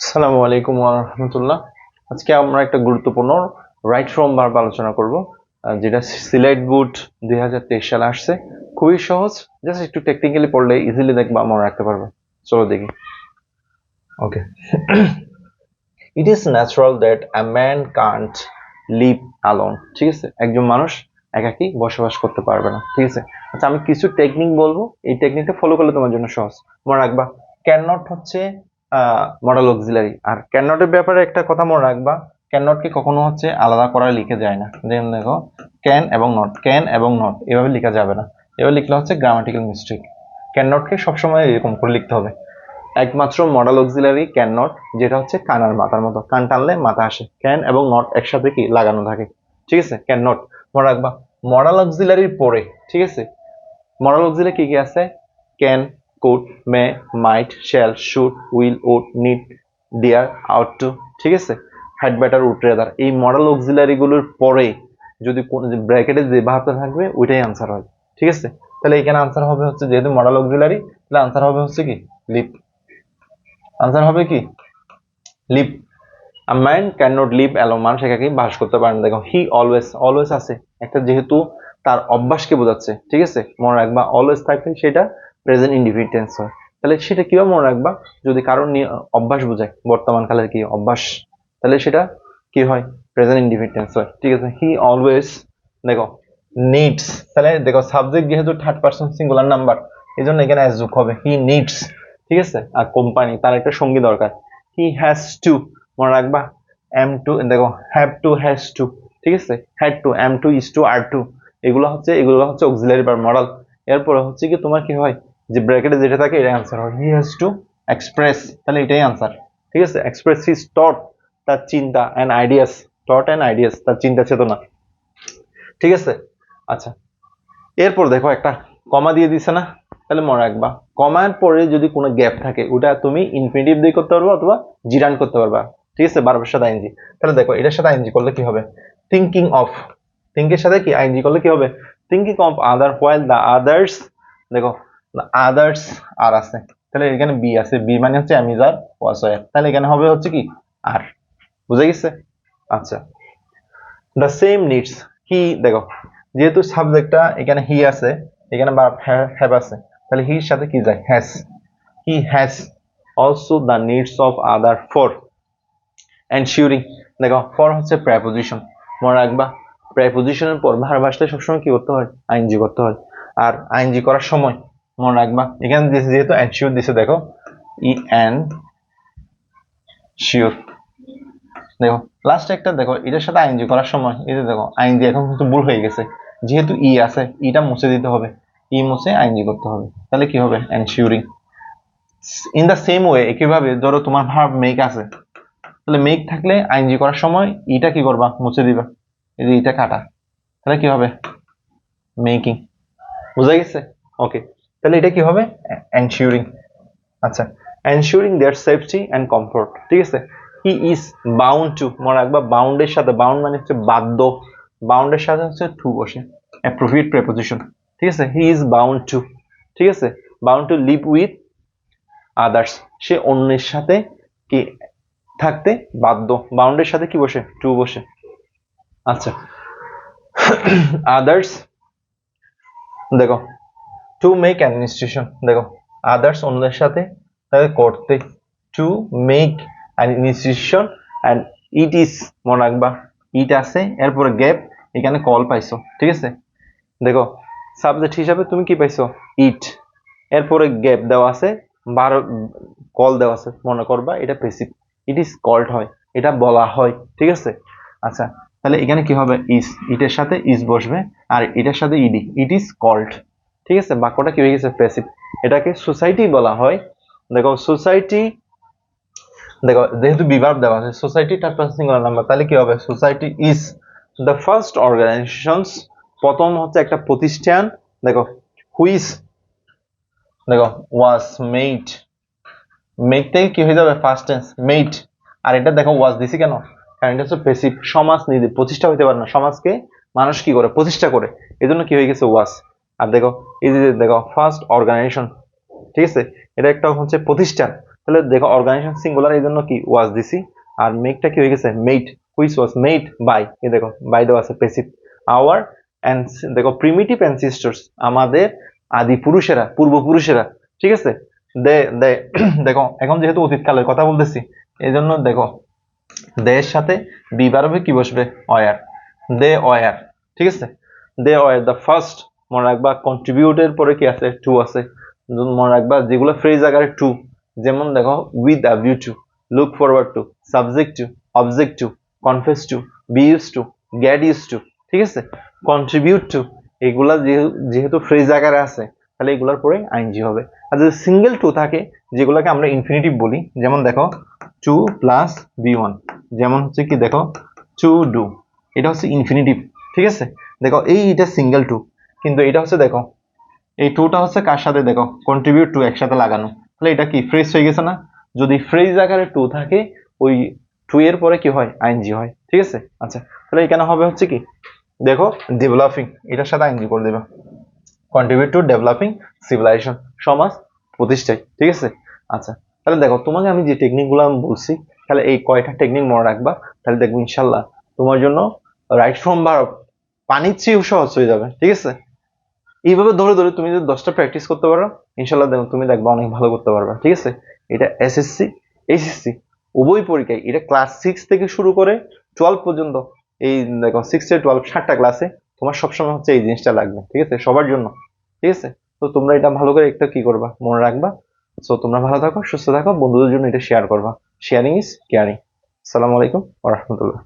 আসসালামু আলাইকুম ওয়া রাহমাতুল্লাহ। আজকে আমরা একটা গুরুত্বপূর্ণ রাইট ফ্রম ভার্ব আলোচনা করব, যেটা সিলেট বোর্ড 2023 সালে আসছে। খুবই সহজ, জাস্ট একটু টেকনিক্যালি পড়লে ইজিলি দেখবা মনে রাখতে পারবে। চলো দেখি। Okay. It is natural that a man can't live alone. ঠিক আছে, একজন মানুষ একাকী বসবাস করতে পারবে না। ঠিক আছে, আচ্ছা আমি কিছু টেকনিক বলবো, এই টেকনিকটা ফলো করলে তোমার জন্য সহজ। মনে রাখবা ক্যান নট হচ্ছে মডেল অক্সিলারি। আর ক্যান নটের ব্যাপারে একটা কথা মনে রাখবা, ক্যান নটকে কখনো হচ্ছে আলাদা করা লিখে যায় না। যেমন দেখো ক্যান এবং নট, ক্যান এবং নট এভাবে লেখা যাবে না, এভাবে লিখলে হচ্ছে গ্রামাটিক্যাল মিস্টেক। ক্যান নটকে সবসময় এরকম করে লিখতে হবে। একমাত্র মডেল অক্সিলারি ক্যান নট, যেটা হচ্ছে কানার মাথার মতো, কান টানলে মাথা আসে। ক্যান এবং নট একসাথে কি লাগানো থাকে। ঠিক আছে, ক্যান নট মনে রাখবা। মডেল অক্সিলারির পরে, ঠিক আছে, মডেল অক্সিলারি কি কি আছে? Can, could, may, might, shall, should, will, would, need, dare, ought to. ঠিক আছে, হ্যাড, বেটার, উড, রেদার। এই মডেল অক্সিলারি গুলোর পরে যদি কোন ব্র্যাকেটে যে ভাবটা থাকবে ওইটাই আনসার হয়। ঠিক আছে, তাহলে এখানে আনসার হবে হচ্ছে, যেহেতু মডেল অক্সিলারি, তাহলে আনসার হবে হচ্ছে কি লিভ। আনসার হবে কি live. A man cannot live alone, মানুষ একাকী বাস করতে পারে না। দেখো হি অলওয়েজ, অলওয়েজ আছে একটা, যেহেতু তার অভ্যাসকে বোঝাচ্ছে। ঠিক আছে, মনে রাখবা অলওয়েজ থাকলে সেটা প্রেজেন্ট ইনডিফিনিট টেন্স হয়। তাহলে সেটা কিভাবে মনে রাখবা? যদি কারণ অভ্যাস বোঝায়, বর্তমান কালের কি অভ্যাস, তাহলে সেটা কি হয়? প্রেজেন্ট ইনডিফিনিট টেন্স হয়। ঠিক আছে, হি অলওয়েজ দেখো নিডস, তাহলে দেখো সাবজেক্ট যেহেতু থার্ড পারসন সিঙ্গুলার নাম্বার, এই জন্য এখানে অ্যাজ যোগ হবে, হি নিডস। ঠিক আছে, আর কোম্পানি তার একটা সঙ্গী দরকার, হি হ্যাজ টু। মনে রাখবা এম টু, দেখো হ্যাভ টু, হ্যাজ টু। ঠিক আছে, had to, am to, is to, are to, এগুলো হচ্ছে অক্সিলারি ভার্ব মডেল। এরপরে হচ্ছে কি তোমার কি হয়, যে ব্র্যাকেটে যেটা থাকে এটাই আনসার হয়। হি হ্যাজ টু এক্সপ্রেস, তাহলে এটাই আনসার। ঠিক আছে, এক্সপ্রেস হিজ থট, তার চিন্তা, and ideas, thought and ideas, তার চিন্তা চেতনা। ঠিক আছে, আচ্ছা এরপর দেখো একটা কমা দিয়ে দিছে না, তাহলে মনে রাখবা কমার পরে যদি কোনো গ্যাপ থাকে ওটা তুমি ইনফিনিটিভ দিয়ে করতে পারবা অথবা জিরান করতে পারবা। ঠিক আছে, ভার্বের সাথে আইএনজি। তাহলে দেখো এটার সাথে আইএনজি করলে কি হবে? থিঙ্কিং অফ, থিঙ্কের সাথে কি আইএনজি করলে কি হবে? Thinking of other while the others, দেখো আদার্স আর আছে, তাহলে এখানে বি আছে, বি মানে হচ্ছে অ্যামিজার ওয়াজ ওয়ার, তাহলে এখানে হবে হচ্ছে কি আর। বুঝে গেছে? আচ্ছা, দ্য সেম নিডস, হি, দেখো যেহেতু সাবজেক্টটা এখানে হি আছে, এখানে ভার্ব হ্যাভ আছে, তাহলে হির সাথে কি যায়? Has. He has also the needs of other for ensuring. দেখো ফর হচ্ছে প্রেপোজিশন, মনে রাখবা প্রেপোজিশনের পর ভার্ব আসলে সবসময় কি করতে হয়? আইএনজি করতে হয়। আর আইএনজি করার সময় মনে রাখবা এখানে যেহেতু এনশিওর দিছে, দেখো ই এন শিওর। দেখো লাস্ট একটা, দেখো এটার সাথে আইএনজি করার সময় এই যে দেখো আইএনজি এখন কিন্তু ভুল হয়ে গেছে, যেহেতু ই আছে ইটা মুছে দিতে হবে, ই মুছে আইএনজি করতে হবে, তাহলে কি হবে? Ensuring. In the same way, একইভাবে ধরো তোমার ভার্ব মেক আছে, তাহলে মেক থাকলে আইএনজি করার সময় ইটা কি করবা? মুছে দিবা, এই যে ইটা কাটা, তাহলে কি হবে? মেকিং। বুঝা গেছে? ওকে, তাহলে এটা কি হবে? এনশিওরিং। আচ্ছা, ensuring there safety and comfort. ঠিক আছে, হি ইজ বাউন্ড টু, মনে রাখবা বাউন্ডের সাথে, বাউন্ড মানে হচ্ছে বাধ্য, বাউন্ডের সাথে হচ্ছে টু বসে, অ্যাপ্রোপ্রিয়েট প্রেপোজিশন। ঠিক আছে, হি ইজ বাউন্ড টু, ঠিক আছে, bound to live with others, সে অন্যের সাথে কি থাকতে বাধ্য, বাউন্ডের সাথে কি বসে? টু বসে। আচ্ছা, আদার্স, দেখো টু মেক অ্যাডমিনিস্ট্রেশন, দেখো আদার্স অন্যের সাথে তাদের করতে, to make administration and it is, মনে রাখবা ইট আছে, এরপরে গ্যাপ, এখানে কল পাইছো। ঠিক আছে, দেখো সাবজেক্ট হিসাবে তুমি কি পাইছো? ইট, এরপরে গ্যাপ দেওয়া আছে, কল দেওয়া আছে, মনে করবা এটা প্যাসিভ, ইট ইজ কল্ড হয়, এটা বলা হয়। ঠিক আছে, আচ্ছা তাহলে এখানে কি হবে? ইজ, ইটের সাথে ইজ বসবে, আর এটার সাথে ইডি, ইট ইজ কল্ড। ঠিক আছে, বাক্যটা কি হয়ে গেছে? প্যাসিভ। এটাকে সোসাইটি বলা হয়। দেখো সোসাইটি, দেখো যেহেতু বিভার্ব দেওয়া আছে, society third person singular number, তাহলে কি হবে? Society is the first organisations, প্রথম হচ্ছে একটা প্রতিষ্ঠান, দেখো হুইচ, দেখো ওয়াজ মেড, মেড থেকে কি হয়ে যাবে? First tense made. আর এটা দেখো ওয়াজ দিছি কেন? কারণ এটা হচ্ছে প্যাসিভ, সমাজ নিজে প্রতিষ্ঠা হইতে পারে না, সমাজকে মানুষ কি করে? প্রতিষ্ঠা করে, এই জন্য কি হয়ে গেছে? ওয়াজ। আর দেখো এই যে দেখো ফার্স্ট অর্গানাইজেশন, ঠিক আছে, এটা একটা হচ্ছে প্রতিষ্ঠান, তাহলে দেখো অর্গানাইজেশন সিঙ্গুলার, এই জন্য কি ওয়াজ দিছি, আর মেকটা কি হয়ে গেছে made, which was made by, এই দেখো বাই দেওয়া আছে প্যাসিভ। আওয়ার অ্যান্ড দেখো প্রিমিটিভ অ্যানসিস্টার্স, আমাদের আদি পুরুষেরা, পূর্বপুরুষেরা, ঠিক আছে। দে দে দেখো এখন যেহেতু অতীতকালের কথা বলতেছি, এই জন্য দেখো দের সাথে বি ভার্বে কি বসবে, অয়ার। দে অয়ার, ঠিক আছে। দে অয়ার দ্য ফার্স্ট, মনে রাখবা কন্ট্রিবিউটের পরে কি আছে, টু আছে। মনে রাখবা যেগুলো ফ্রেজ আকারে টু, যেমন দেখো with a view to, look forward to, subject to, object to, confess to, be use to, get use to, ঠিক আছে। কন্ট্রিবিউট টু, এগুলা যেহেতু ফ্রেজ আকারে আছে, তাহলে এগুলোর পরে আইনজি হবে। আর যদি সিঙ্গেল টু থাকে, যেগুলোকে আমরা ইনফিনিটিভ বলি, যেমন দেখো টু প্লাস বি ওয়ান, যেমন হচ্ছে কি দেখো টু ডু, এটা হচ্ছে ইনফিনিটিভ, ঠিক আছে। দেখো এটা সিঙ্গেল টু, কিন্তু এটা হচ্ছে দেখো এই টুটা হচ্ছে কার সাথে, দেখো কন্ট্রিবিউট টু একসাথে লাগানো, তাহলে এটা কি ফ্রেজ হয়ে গেছে না। যদি ফ্রেজ আকারে টু থাকে, ওই টু এর পরে কি হয়, আইনজি হয়, ঠিক আছে। আচ্ছা, তাহলে এখানে হবে হচ্ছে কি দেখো ডেভেলপিং, এটার সাথে আইনজি করে দেবে, কন্ট্রিবিউট টু ডেভেলপিং সিভিলাইজেশন, সমাজ প্রতিষ্ঠায়, ঠিক আছে। আচ্ছা, তাহলে দেখো তোমাকে আমি যে টেকনিক গুলো আমি বলছি, তাহলে এই কয়টা টেকনিক মনে রাখবা, তাহলে দেখবো ইনশাল্লাহ তোমার জন্য রাইট ফ্রম ভার্ব পানির চেয়েও সহজ হয়ে যাবে, ঠিক আছে। এইভাবে ধরে ধরে তুমি যদি 10টা প্র্যাকটিস করতে পারো, ইনশাল্লাহ দেখো তুমি দেখবা অনেক ভালো করতে পারবা, ঠিক আছে। এটা এসএসসি এইচএসসি উভয় পরীক্ষায়, এটা ক্লাস 6 থেকে শুরু করে 12 পর্যন্ত, এই দেখো 6 থেকে 12 7টা ক্লাসে তোমার সবসময় হচ্ছে এই জিনিসটা লাগবে, ঠিক আছে, সবার জন্য, ঠিক আছে। তো তোমরা এটা ভালো করে একটা কি করবা, মনে রাখবা। সো তোমরা ভালো থাকো, সুস্থ থাকো, বন্ধুদের জন্য এটা শেয়ার করবা। Sharing is caring. আসসালামু আলাইকুম ওয়া রাহমাতুল্লাহ।